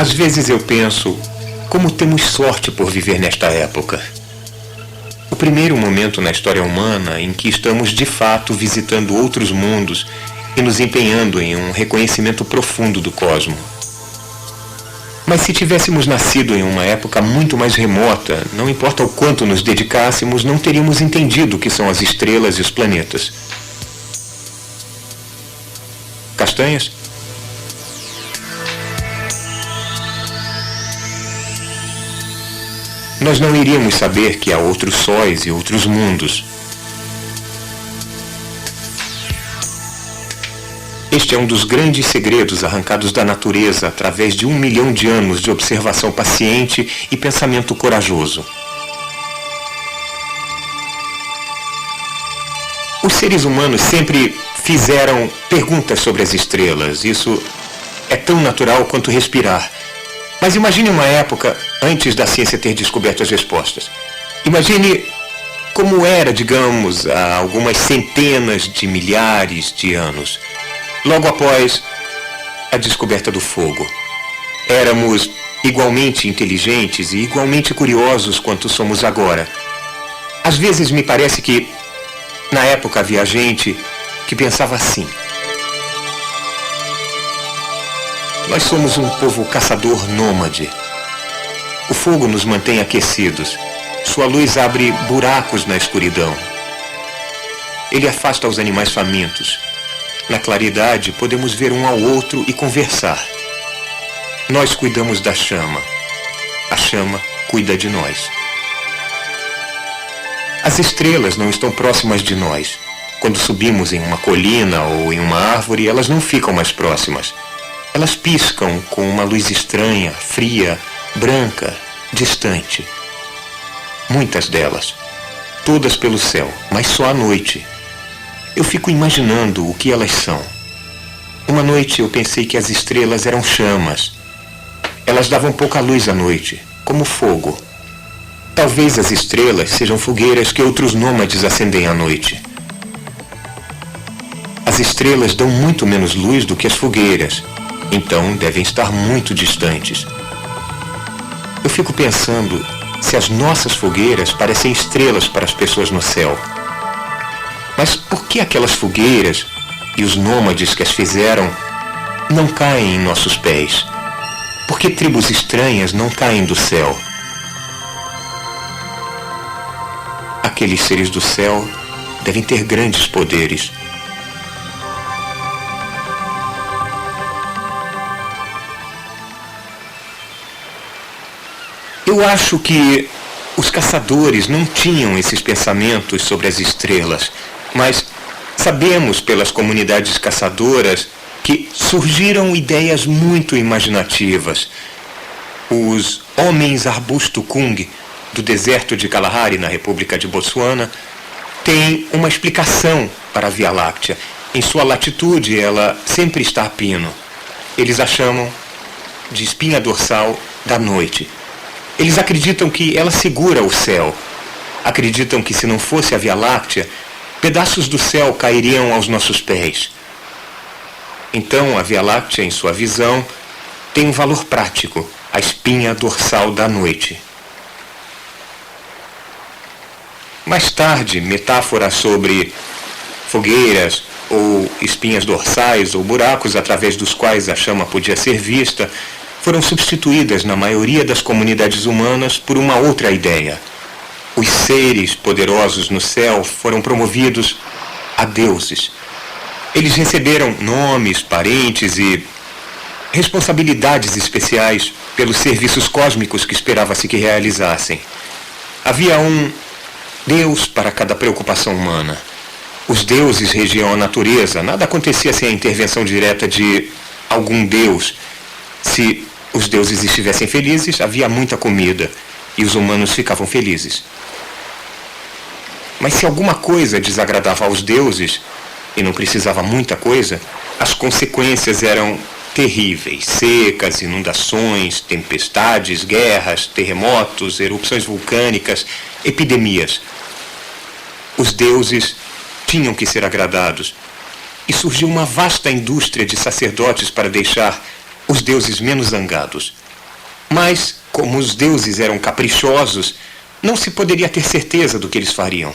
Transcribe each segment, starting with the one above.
Às vezes eu penso, como temos sorte por viver nesta época. O primeiro momento na história humana em que estamos de fato visitando outros mundos e nos empenhando em um reconhecimento profundo do cosmo. Mas se tivéssemos nascido em uma época muito mais remota, não importa o quanto nos dedicássemos, não teríamos entendido o que são as estrelas e os planetas. Castanhas? Nós não iríamos saber que há outros sóis e outros mundos. Este é um dos grandes segredos arrancados da natureza através de 1 milhão de anos de observação paciente e pensamento corajoso. Os seres humanos sempre fizeram perguntas sobre as estrelas. Isso é tão natural quanto respirar. Mas imagine uma época antes da ciência ter descoberto as respostas. Imagine como era, digamos, há algumas centenas de milhares de anos. Logo após a descoberta do fogo. Éramos igualmente inteligentes e igualmente curiosos quanto somos agora. Às vezes me parece que, na época, havia gente que pensava assim. Nós somos um povo caçador nômade. O fogo nos mantém aquecidos. Sua luz abre buracos na escuridão. Ele afasta os animais famintos. Na claridade, podemos ver um ao outro e conversar. Nós cuidamos da chama. A chama cuida de nós. As estrelas não estão próximas de nós. Quando subimos em uma colina ou em uma árvore, elas não ficam mais próximas. Elas piscam com uma luz estranha, fria, branca, distante. Muitas delas. Todas pelo céu, mas só à noite. Eu fico imaginando o que elas são. Uma noite eu pensei que as estrelas eram chamas. Elas davam pouca luz à noite, como fogo. Talvez as estrelas sejam fogueiras que outros nômades acendem à noite. As estrelas dão muito menos luz do que as fogueiras, então devem estar muito distantes. Eu fico pensando se as nossas fogueiras parecem estrelas para as pessoas no céu. Mas por que aquelas fogueiras e os nômades que as fizeram não caem em nossos pés? Por que tribos estranhas não caem do céu? Aqueles seres do céu devem ter grandes poderes. Eu acho que os caçadores não tinham esses pensamentos sobre as estrelas. Mas sabemos pelas comunidades caçadoras que surgiram ideias muito imaginativas. Os homens arbusto Kung, do deserto de Kalahari, na República de Botsuana, têm uma explicação para a Via Láctea. Em sua latitude, ela sempre está a pino. Eles a chamam de espinha dorsal da noite. Eles acreditam que ela segura o céu. Acreditam que se não fosse a Via Láctea, pedaços do céu cairiam aos nossos pés. Então, a Via Láctea, em sua visão, tem um valor prático, a espinha dorsal da noite. Mais tarde, metáforas sobre fogueiras ou espinhas dorsais ou buracos através dos quais a chama podia ser vista foram substituídas na maioria das comunidades humanas por uma outra ideia. Os seres poderosos no céu foram promovidos a deuses. Eles receberam nomes, parentes e responsabilidades especiais pelos serviços cósmicos que esperava-se que realizassem. Havia um Deus para cada preocupação humana. Os deuses regiam a natureza. Nada acontecia sem a intervenção direta de algum deus. Se os deuses estivessem felizes, havia muita comida e os humanos ficavam felizes. Mas se alguma coisa desagradava aos deuses, e não precisava muita coisa, as consequências eram terríveis: secas, inundações, tempestades, guerras, terremotos, erupções vulcânicas, epidemias. Os deuses tinham que ser agradados, e surgiu uma vasta indústria de sacerdotes para deixar os deuses menos zangados. Mas, como os deuses eram caprichosos, não se poderia ter certeza do que eles fariam.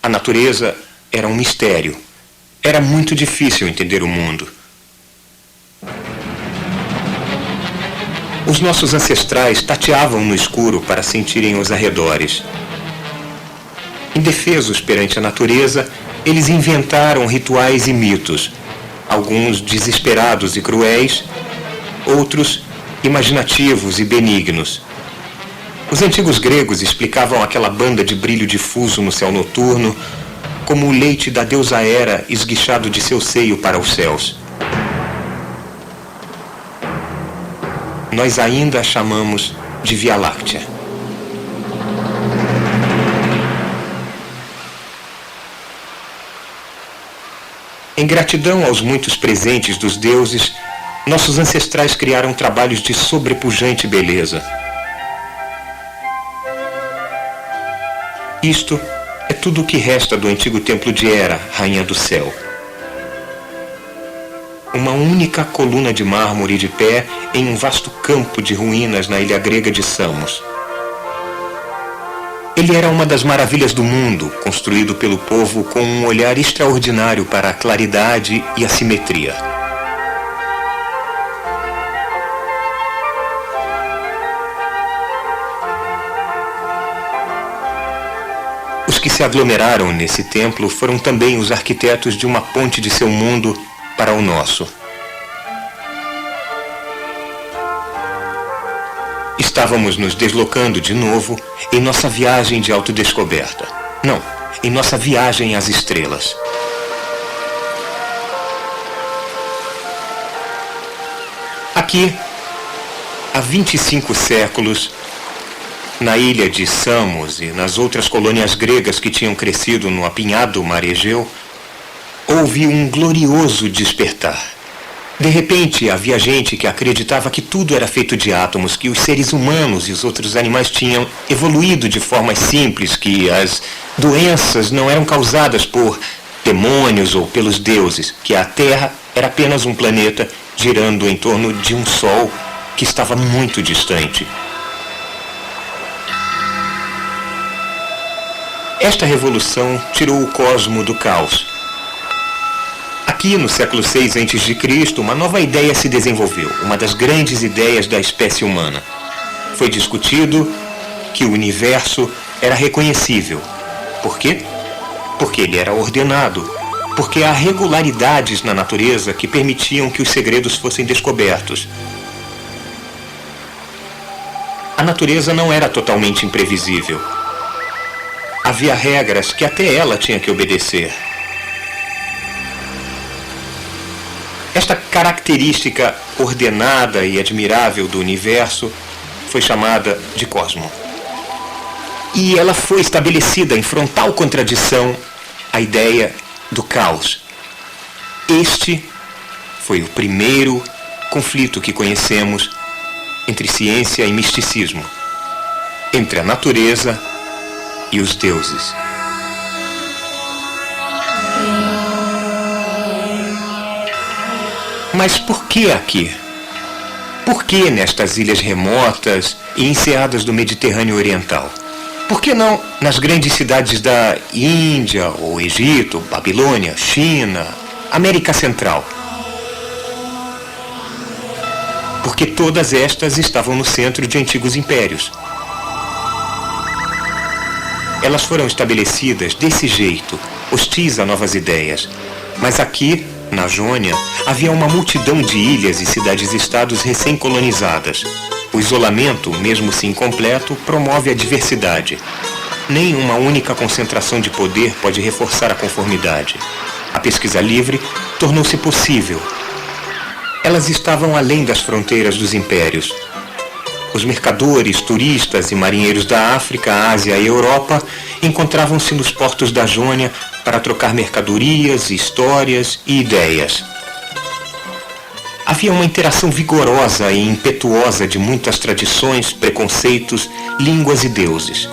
A natureza era um mistério. Era muito difícil entender o mundo. Os nossos ancestrais tateavam no escuro para sentirem os arredores. Indefesos perante a natureza, eles inventaram rituais e mitos, alguns desesperados e cruéis, outros imaginativos e benignos. Os antigos gregos explicavam aquela banda de brilho difuso no céu noturno como o leite da deusa Hera esguichado de seu seio para os céus. Nós ainda a chamamos de Via Láctea. Em gratidão aos muitos presentes dos deuses, nossos ancestrais criaram trabalhos de sobrepujante beleza. Isto é tudo o que resta do antigo templo de Hera, rainha do céu. Uma única coluna de mármore de pé em um vasto campo de ruínas na ilha grega de Samos. Ele era uma das maravilhas do mundo, construído pelo povo com um olhar extraordinário para a claridade e a simetria. Os que se aglomeraram nesse templo foram também os arquitetos de uma ponte de seu mundo para o nosso. Estávamos nos deslocando de novo em nossa viagem de autodescoberta. Não, em nossa viagem às estrelas. Aqui, há 25 séculos, na ilha de Samos e nas outras colônias gregas que tinham crescido no apinhado mar Egeu, houve um glorioso despertar. De repente, havia gente que acreditava que tudo era feito de átomos, que os seres humanos e os outros animais tinham evoluído de formas simples, que as doenças não eram causadas por demônios ou pelos deuses, que a Terra era apenas um planeta girando em torno de um Sol que estava muito distante. Esta revolução tirou o cosmo do caos. Aqui, no século VI a.C., uma nova ideia se desenvolveu, uma das grandes ideias da espécie humana. Foi discutido que o universo era reconhecível. Por quê? Porque ele era ordenado, porque há regularidades na natureza que permitiam que os segredos fossem descobertos. A natureza não era totalmente imprevisível. Havia regras que até ela tinha que obedecer. Esta característica ordenada e admirável do universo foi chamada de cosmo. E ela foi estabelecida em frontal contradição à ideia do caos. Este foi o primeiro conflito que conhecemos entre ciência e misticismo, entre a natureza e os deuses. Mas por que aqui? Por que nestas ilhas remotas e enseadas do Mediterrâneo Oriental? Por que não nas grandes cidades da Índia ou Egito, Babilônia, China, América Central? Porque todas estas estavam no centro de antigos impérios. Elas foram estabelecidas desse jeito, hostis a novas ideias. Mas aqui, na Jônia, havia uma multidão de ilhas e cidades-estados recém-colonizadas. O isolamento, mesmo se incompleto, promove a diversidade. Nem uma única concentração de poder pode reforçar a conformidade. A pesquisa livre tornou-se possível. Elas estavam além das fronteiras dos impérios. Os mercadores, turistas e marinheiros da África, Ásia e Europa encontravam-se nos portos da Jônia para trocar mercadorias, histórias e ideias. Havia uma interação vigorosa e impetuosa de muitas tradições, preconceitos, línguas e deuses.